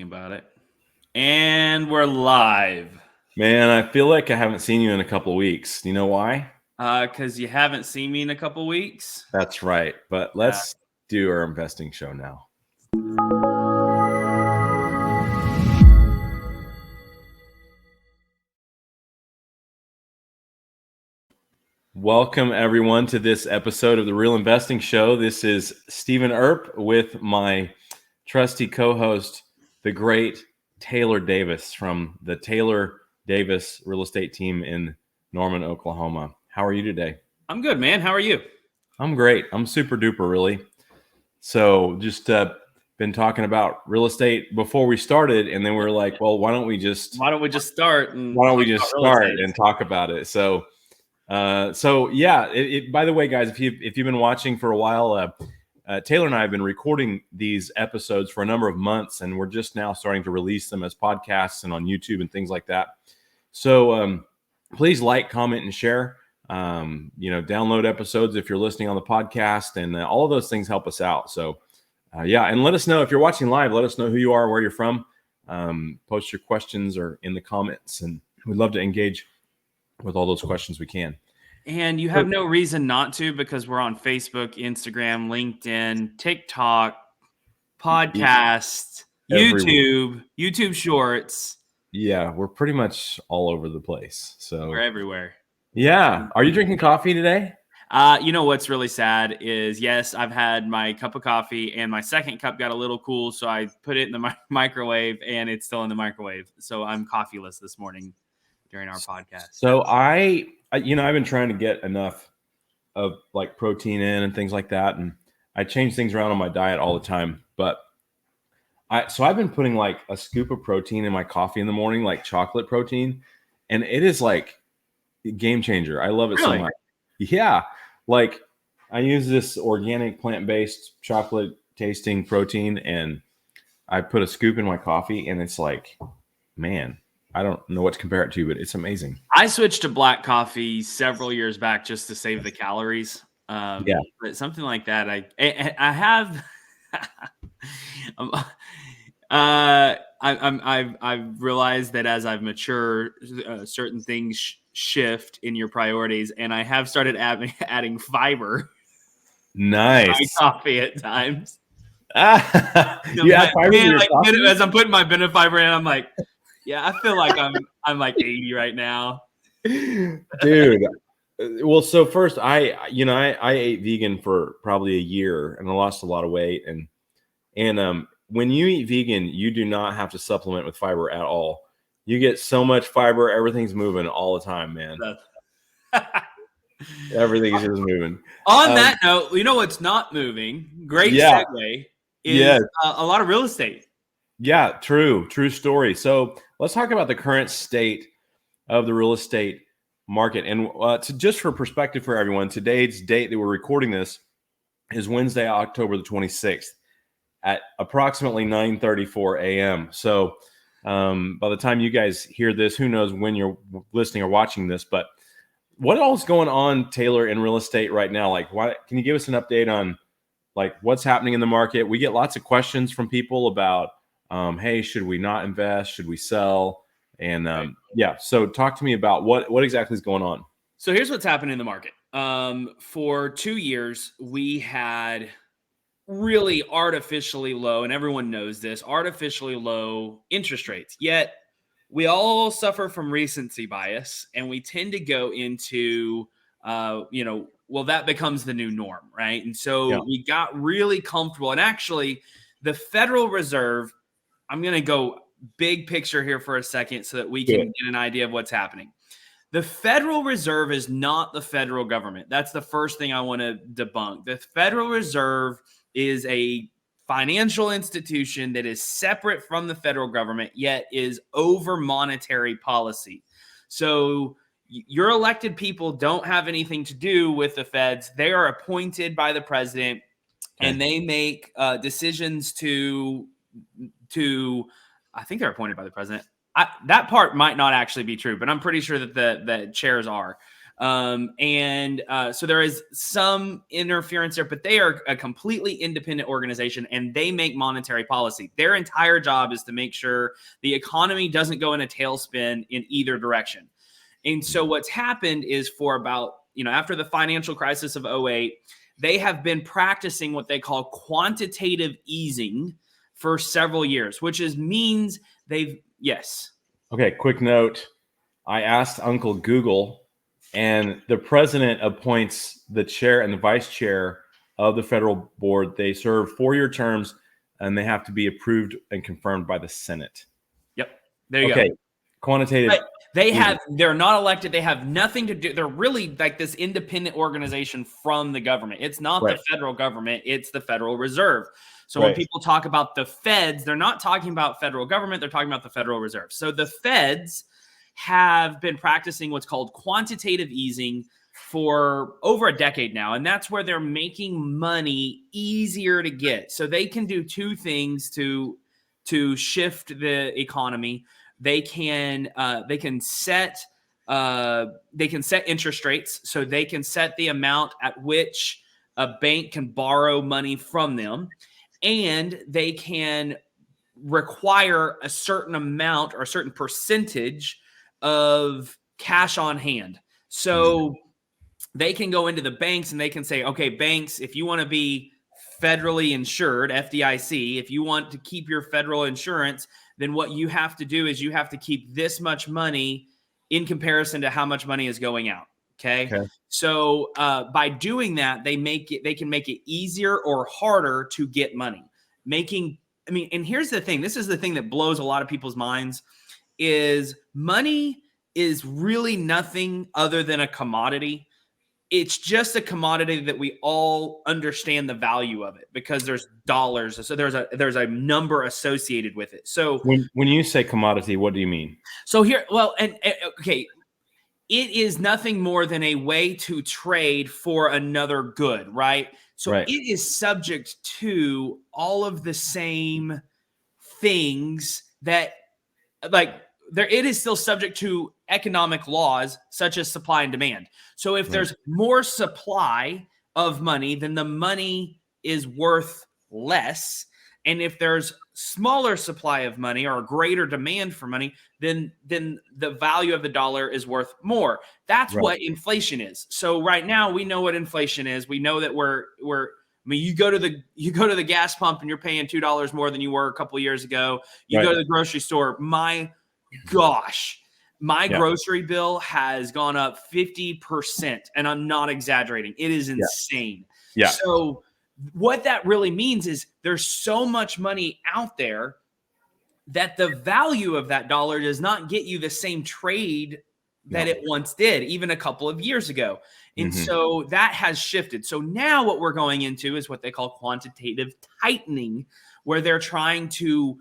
about it. And we're live. Man, I feel like I haven't seen you in a couple of weeks. Do you know why? Because you haven't seen me in a couple weeks. That's right. But let's do our investing show now. Welcome, everyone, to this episode of The Real Investing Show. This is Stephen Earp with my trusty co-host, the great Taylor Davis from the Taylor Davis Real Estate Team in Norman, Oklahoma. How are you today? I'm good, man. How are you? I'm great. I'm super duper, really. So just been talking about real estate before we started, and then we were like, well, why don't we just start and talk about it? So yeah. By the way, guys, if you've been watching for a while, Taylor and I have been recording these episodes for a number of months, and we're just now starting to release them as podcasts and on YouTube and things like that. So please like, comment, and share. Download episodes if you're listening on the podcast, and all of those things help us out. So and let us know if you're watching live. Let us know who you are, where you're from. Post your questions or in the comments, and we'd love to engage with all those questions we can. And you have no reason not to, because we're on Facebook, Instagram, LinkedIn, TikTok, podcast, YouTube Shorts. Yeah, we're pretty much all over the place. So we're everywhere. Yeah. Are you drinking coffee today? You know what's really sad is, yes, I've had my cup of coffee, and my second cup got a little cool, so I put it in the microwave, and it's still in the microwave. So I'm coffeeless this morning during our podcast. So I've been trying to get enough of like protein in and things like that, and I change things around on my diet all the time. But I've been putting like a scoop of protein in my coffee in the morning, like chocolate protein, and it is like a game changer. I love it so much. Yeah, like I use this organic plant-based chocolate tasting protein, and I put a scoop in my coffee, and it's like, man, I don't know what to compare it to, but it's amazing. I switched to black coffee several years back just to save the calories. But something like that, I have. I've realized that as I've matured, certain things shift in your priorities, and I have started adding fiber. Nice. To my coffee at times. You add fiber to your coffee? As I'm putting my Benefiber in, I'm like, yeah, I feel like I'm like 80 right now, dude. Well, so first, I ate vegan for probably a year, and I lost a lot of weight. And when you eat vegan, you do not have to supplement with fiber at all. You get so much fiber; everything's moving all the time, man. Everything is just moving. On that note, you know what's not moving? Great segue is a lot of real estate. Yeah, true story. So let's talk about the current state of the real estate market. And just for perspective for everyone, today's date that we're recording this is Wednesday, October the 26th at approximately 9:34 a.m. So by the time you guys hear this, who knows when you're listening or watching this, but what all is going on, Taylor, in real estate right now? Like, can you give us an update on like what's happening in the market? We get lots of questions from people about, hey, should we not invest? Should we sell? And so talk to me about what exactly is going on. So here's what's happening in the market. For 2 years, we had really artificially low, and everyone knows this, artificially low interest rates. Yet we all suffer from recency bias, and we tend to go into, that becomes the new norm, right? And so we got really comfortable. And actually, the Federal Reserve, I'm going to go big picture here for a second so that we can get an idea of what's happening. The Federal Reserve is not the federal government. That's the first thing I want to debunk. The Federal Reserve is a financial institution that is separate from the federal government, yet is over monetary policy. So your elected people don't have anything to do with the feds. They are appointed by the president, and they make decisions to I think they're appointed by the president. That part might not actually be true, but I'm pretty sure that the chairs are. So there is some interference there, but they are a completely independent organization and they make monetary policy. Their entire job is to make sure the economy doesn't go in a tailspin in either direction. And so what's happened is for about, after the financial crisis of 2008, they have been practicing what they call quantitative easing for several years, which means yes. Okay, quick note. I asked Uncle Google, and the president appoints the chair and the vice chair of the federal board. They serve 4-year terms, and they have to be approved and confirmed by the Senate. Yep. There you go. Quantitative. But they're not elected. They have nothing to do. They're really like this independent organization from the government. It's not the federal government. It's the Federal Reserve. So when people talk about the feds, they're not talking about federal government. They're talking about the Federal Reserve. So the feds have been practicing what's called quantitative easing for over a decade now. And that's where they're making money easier to get. So they can do two things to shift the economy. They can set interest rates, so they can set the amount at which a bank can borrow money from them, and they can require a certain amount or a certain percentage of cash on hand. So they can go into the banks and they can say, okay, banks, if you want to be federally insured, FDIC, if you want to keep your federal insurance, then what you have to do is you have to keep this much money in comparison to how much money is going out. Okay. So by doing that, they can make it easier or harder to get money. And here's the thing. This is the thing that blows a lot of people's minds is money is really nothing other than a commodity. It's just a commodity that we all understand the value of it because there's dollars. So there's a number associated with it. So when you say commodity, what do you mean? So here, okay, it is nothing more than a way to trade for another good, right? So it is subject to all of the same things that, it is still subject to economic laws such as supply and demand. So if there's more supply of money, then the money is worth less. And if there's smaller supply of money or a greater demand for money, then the value of the dollar is worth more. That's what inflation is. So right now we know what inflation is. We know that you go to the gas pump and you're paying $2 more than you were a couple of years ago. You go to the grocery store. My gosh, my grocery bill has gone up 50%, and I'm not exaggerating. It is insane. Yeah. So what that really means is there's so much money out there that the value of that dollar does not get you the same trade that it once did, even a couple of years ago. And so that has shifted. So now what we're going into is what they call quantitative tightening, where they're trying to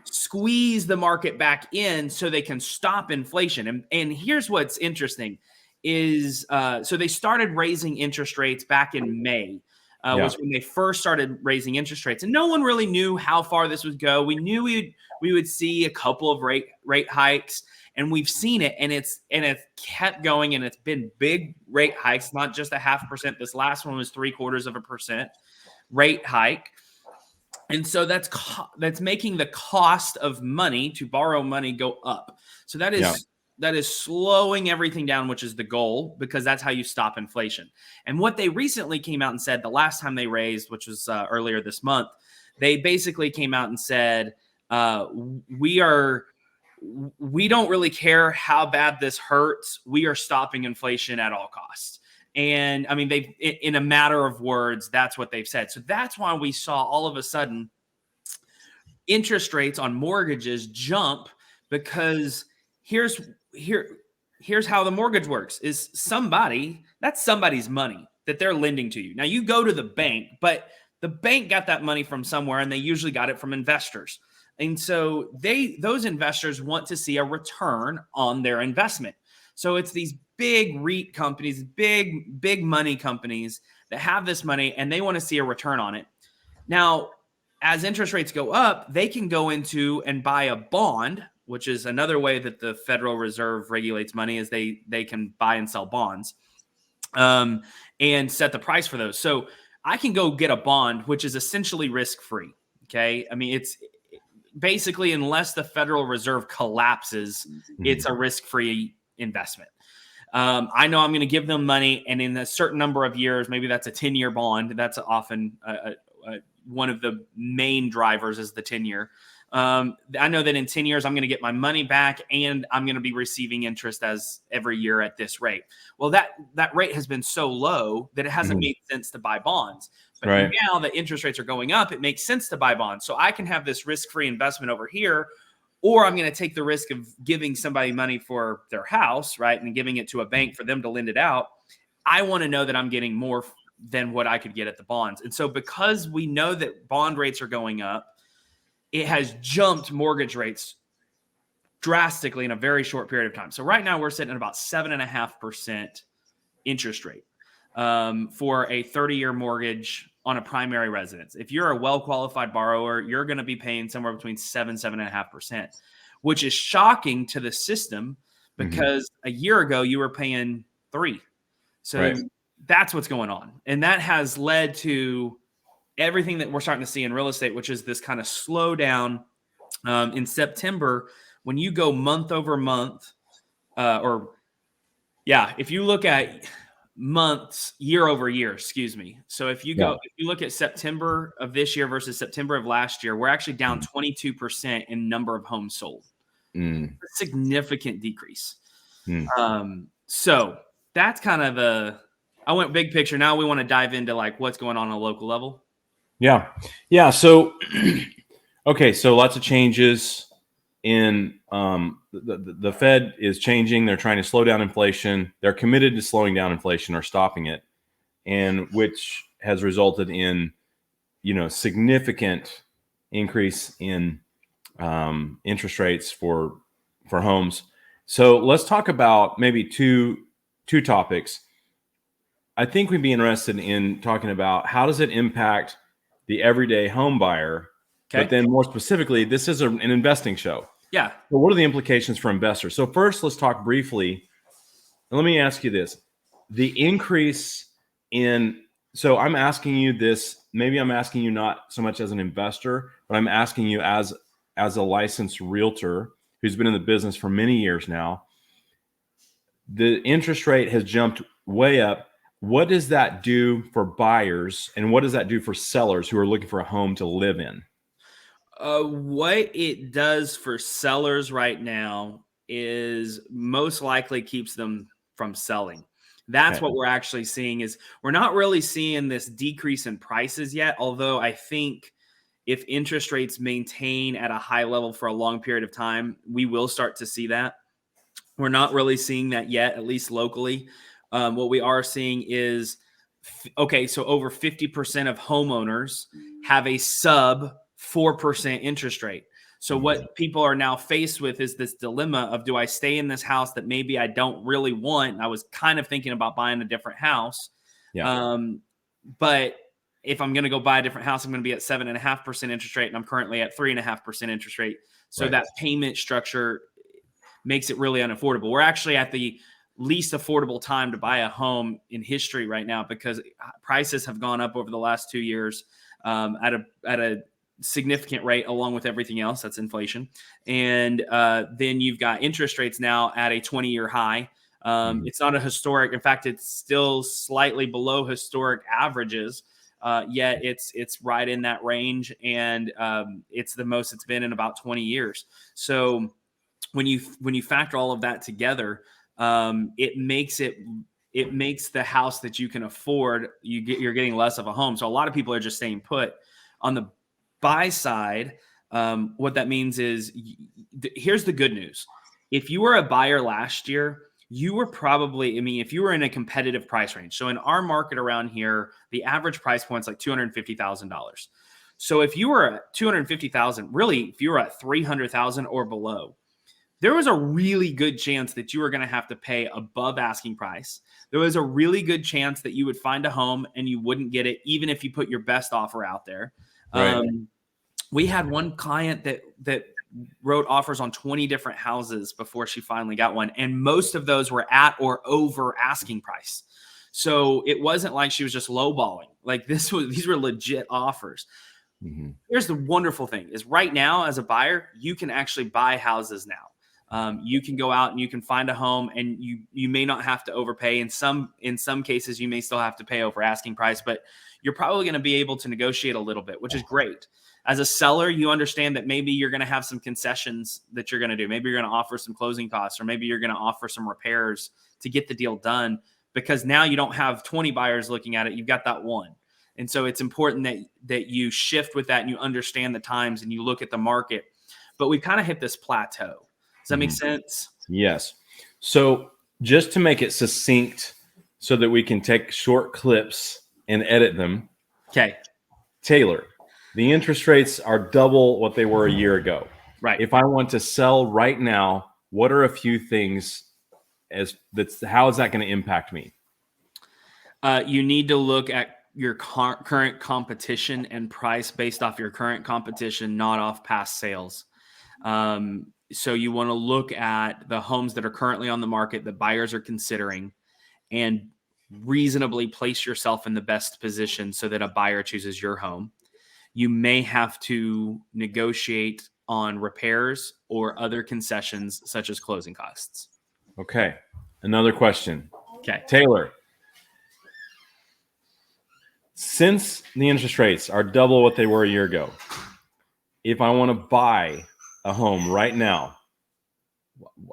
squeeze the market back in so they can stop inflation. And here's what's interesting is, so they started raising interest rates back in May, was when they first started raising interest rates. And no one really knew how far this would go. We knew we would see a couple of rate hikes, and we've seen it, and it's kept going, and it's been big rate hikes, not just 0.5%. This last one was 0.75% rate hike. And so that's making the cost of money to borrow money go up. So that is slowing everything down, which is the goal, because that's how you stop inflation. And what they recently came out and said the last time they raised, which was earlier this month, they basically came out and said, we don't really care how bad this hurts. We are stopping inflation at all costs. And I mean, in a matter of words, that's what they've said. So that's why we saw all of a sudden interest rates on mortgages jump, because here's how the mortgage works is that's somebody's money that they're lending to you. Now you go to the bank, but the bank got that money from somewhere, and they usually got it from investors. And so those investors want to see a return on their investment. So it's these big REIT companies, big money companies that have this money, and they want to see a return on it. Now, as interest rates go up, they can go into and buy a bond which is another way that the Federal Reserve regulates money, is they can buy and sell bonds, and set the price for those. So I can go get a bond, which is essentially risk-free. Okay. I mean, it's basically, unless the Federal Reserve collapses, it's a risk-free investment. I know I'm going to give them money, and in a certain number of years, maybe that's a 10-year bond. That's often one of the main drivers is the 10-year. I know that in 10 years, I'm going to get my money back, and I'm going to be receiving interest as every year at this rate. Well, that rate has been so low that it hasn't made sense to buy bonds. But now that interest rates are going up, it makes sense to buy bonds. So I can have this risk-free investment over here, or I'm going to take the risk of giving somebody money for their house, right, and giving it to a bank for them to lend it out. I want to know that I'm getting more than what I could get at the bonds. And so because we know that bond rates are going up, it has jumped mortgage rates drastically in a very short period of time. So right now we're sitting at about 7.5% interest rate for a 30-year mortgage on a primary residence. If you're a well-qualified borrower, you're going to be paying somewhere between 7.5%, which is shocking to the system because a year ago you were paying 3%. So that's what's going on. And that has led to everything that we're starting to see in real estate, which is this kind of slowdown in September. When you go month over month, if you look at months year over year, excuse me. So if you look at September of this year versus September of last year, we're actually down 22% in number of homes sold. A significant decrease. So that's kind of I went big picture. Now we want to dive into like what's going on a local level. Yeah. So, okay. So lots of changes in the Fed is changing. They're trying to slow down inflation. They're committed to slowing down inflation or stopping it, and which has resulted in, significant increase in interest rates for homes. So let's talk about maybe two topics. I think we'd be interested in talking about how does it impact the everyday home buyer, but then more specifically, this is an investing show. Yeah. So what are the implications for investors? So first, let's talk briefly. And let me ask you this: the increase in. So I'm asking you this. Maybe I'm asking you not so much as an investor, but I'm asking you as a licensed realtor who's been in the business for many years now. The interest rate has jumped way up. What does that do for buyers, and what does that do for sellers who are looking for a home to live in? What it does for sellers right now is most likely keeps them from selling. That's what we're actually seeing. Is we're not really seeing this decrease in prices yet, although I think if interest rates maintain at a high level for a long period of time, we will start to see that. We're not really seeing that yet, at least locally. What we are seeing is, so over 50% of homeowners have a sub 4% interest rate. So what people are now faced with is this dilemma of, do I stay in this house that maybe I don't really want? And I was kind of thinking about buying a different house. But if I'm going to go buy a different house, I'm going to be at 7.5% interest rate, and I'm currently at 3.5% interest rate. So that payment structure makes it really unaffordable. We're actually at the least affordable time to buy a home in history right now, because prices have gone up over the last 2 years at a significant rate, along with everything else. That's inflation. And then you've got interest rates now at a 20-year high. It's not a historic. In fact, it's still slightly below historic averages. Yet it's right in that range, and it's the most it's been in about 20 years. So when you factor all of that together, it makes the house that you can afford, you're getting less of a home. So a lot of people are just staying put. On the buy side, what that means is, here's the good news. If you were a buyer last year, you were probably, if you were in a competitive price range. So in our market around here, the average price point's like $250,000. So if you were at $250,000, really, if you were at $300,000 or below, there was a really good chance that you were going to have to pay above asking price. There was a really good chance that you would find a home and you wouldn't get it, even if you put your best offer out there. We had one client that wrote offers on 20 different houses before she finally got one. And most of those were at or over asking price. So it wasn't like she was just lowballing. Like these were legit offers. Mm-hmm. Here's the wonderful thing is right now as a buyer, you can actually buy houses now. You can go out and you can find a home, and you may not have to overpay. In some cases, you may still have to pay over asking price, but you're probably going to be able to negotiate a little bit, which is great. As a seller, you understand that maybe you're going to have some concessions that you're going to do. Maybe you're going to offer some closing costs, or maybe you're going to offer some repairs to get the deal done, because now you don't have 20 buyers looking at it. You've got that one. And so it's important that you shift with that and you understand the times and you look at the market. But we've kind of hit this plateau. Does that make sense? Yes. So just to make it succinct so that we can take short clips and edit them. Okay. Taylor, the interest rates are double what they were a year ago. Right. If I want to sell right now, what are a few things how is that going to impact me? You need to look at your current competition and price based off your current competition, not off past sales. So you want to look at the homes that are currently on the market that buyers are considering and reasonably place yourself in the best position so that a buyer chooses your home. You may have to negotiate on repairs or other concessions such as closing costs. Okay. Another question. Okay. Taylor, since the interest rates are double what they were a year ago, if I want to buy a home right now,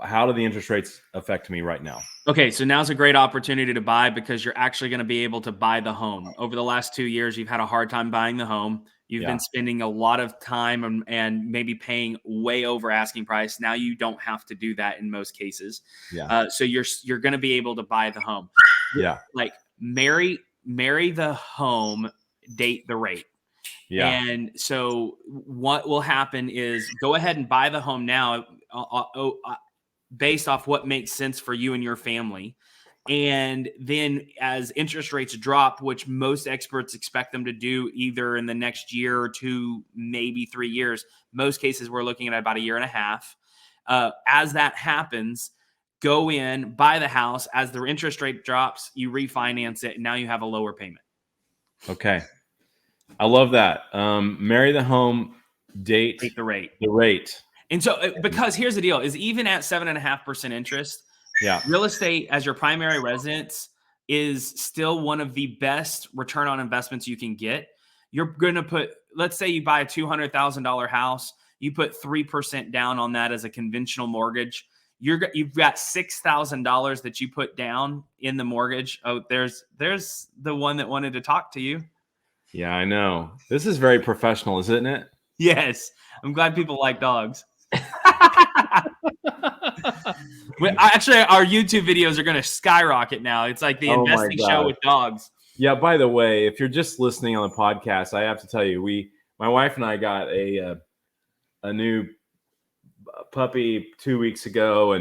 how do the interest rates affect me right now? Okay, so now's a great opportunity to buy because you're actually going to be able to buy the home. Over the last 2 years, you've had a hard time buying the home. You've been spending a lot of time and maybe paying way over asking price. Now you don't have to do that in most cases. Yeah. So you're going to be able to buy the home. Yeah. Like marry the home, date the rate. Yeah. And so what will happen is go ahead and buy the home now based off what makes sense for you and your family. And then as interest rates drop, which most experts expect them to do either in the next year or two, maybe 3 years, most cases we're looking at about a year and a half. As that happens, go in, buy the house. As the interest rate drops, you refinance it, and now you have a lower payment. Okay. I love that. Marry the home, date the rate. The rate. And so, because here's the deal, is even at 7.5% interest, real estate as your primary residence is still one of the best return on investments you can get. You're going to put, let's say you buy a $200,000 house, you put 3% down on that as a conventional mortgage. You've got $6,000 that you put down in the mortgage. Oh, there's the one that wanted to talk to you. Yeah, I know. This is very professional, isn't it? Yes. I'm glad people like dogs. Actually, our YouTube videos are going to skyrocket now. It's like the investing show with dogs. Yeah, by the way, if you're just listening on the podcast, I have to tell you, my wife and I got a new puppy 2 weeks ago,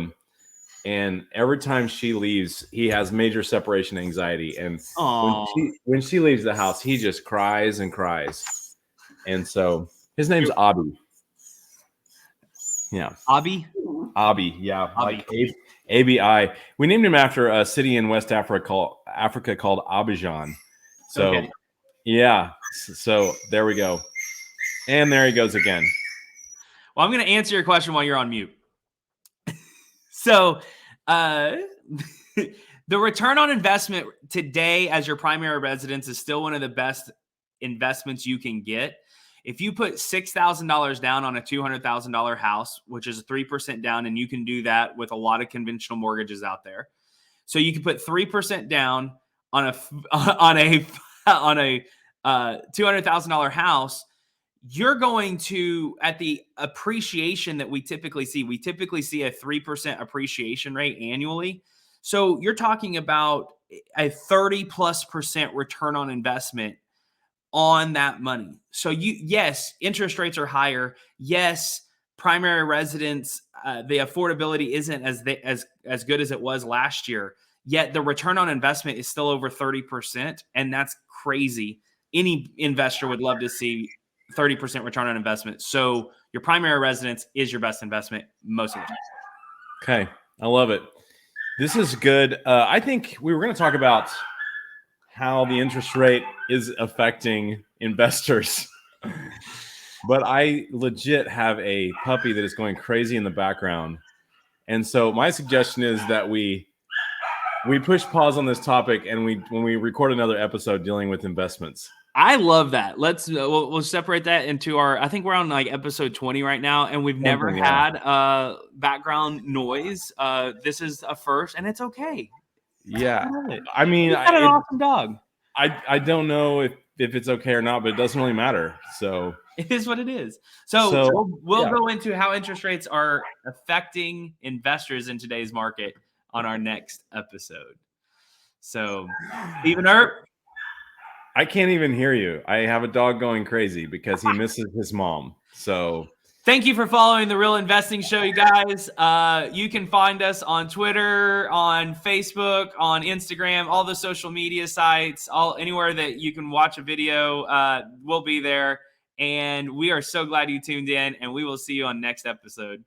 and every time she leaves, he has major separation anxiety. And when she leaves the house, he just cries and cries. And so his name's Abby. Yeah. Abby? Abby, yeah. Abby. Like ABI. We named him after a city in West Africa called Abidjan. So, yeah. So there we go. And there he goes again. Well, I'm going to answer your question while you're on mute. So, the return on investment today as your primary residence is still one of the best investments you can get. If you put $6,000 down on a $200,000 house, which is 3% down, and you can do that with a lot of conventional mortgages out there. So you can put 3% down on a $200,000 house. You're going to, at the appreciation that we typically see a 3% appreciation rate annually. So you're talking about a 30+% return on investment on that money. So yes, interest rates are higher. Yes, primary residence, the affordability isn't as good as it was last year. Yet the return on investment is still over 30%, and that's crazy. Any investor would love to see 30% return on investment. So your primary residence is your best investment most of the time. Okay. I love it. This is good. I think we were going to talk about how the interest rate is affecting investors. But I legit have a puppy that is going crazy in the background. And so my suggestion is that we push pause on this topic and when we record another episode dealing with investments. I love that. Let's we'll separate that into I think we're on like episode 20 right now, and we've never had background noise. This is a first, and it's okay. Yeah. I mean, you got an awesome dog. I don't know if it's okay or not, but it doesn't really matter. So it is what it is. So we'll go into how interest rates are affecting investors in today's market on our next episode. So, Stephen Earp, I can't even hear you. I have a dog going crazy because he misses his mom. So thank you for following The Real Investing Show, you guys. You can find us on Twitter, on Facebook, on Instagram, all the social media sites, anywhere that you can watch a video, we'll be there. And we are so glad you tuned in, and we will see you on next episode.